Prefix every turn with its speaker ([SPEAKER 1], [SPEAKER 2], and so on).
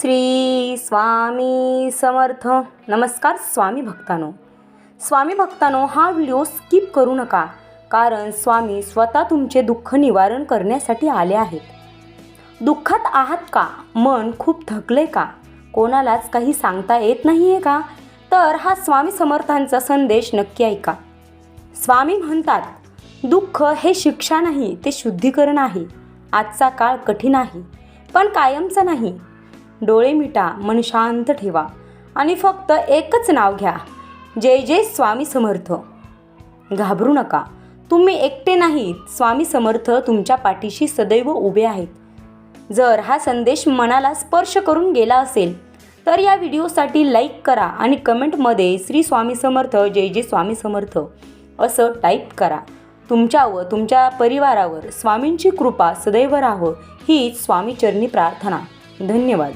[SPEAKER 1] श्री स्वामी समर्थ. नमस्कार स्वामी भक्तांनो, हा video skip करू नका, कारण स्वामी स्वतः तुमचे दुःख निवारण करण्यासाठी आले आहेत. दुःखात आहात का? मन खूप थकले का? कोणालाच काही सांगता येत नाहीये का? तर हा स्वामी समर्थांचा संदेश नक्की ऐका. स्वामी म्हणतात, दुःख हे शिक्षा नाही, ते शुद्धीकरण आहे. आजचा काळ कठीण आहे, पण कायमचा नाही. डोळे मिटा, मन शांत ठेवा आणि फक्त एकच नाव घ्या, जय जय स्वामी समर्थ. घाबरू नका, तुम्ही एकटे नाहीत. स्वामी समर्थ तुमच्या पाठीशी सदैव उभे आहेत. जर हा संदेश मनाला स्पर्श करून गेला असेल तर या व्हिडिओसाठी लाईक करा आणि कमेंटमध्ये श्री स्वामी समर्थ, जय जय स्वामी समर्थ असं टाईप करा. तुमच्या व तुमच्या परिवारावर स्वामींची कृपा सदैव राहो हीच स्वामीचरणी प्रार्थना. धन्यवाद.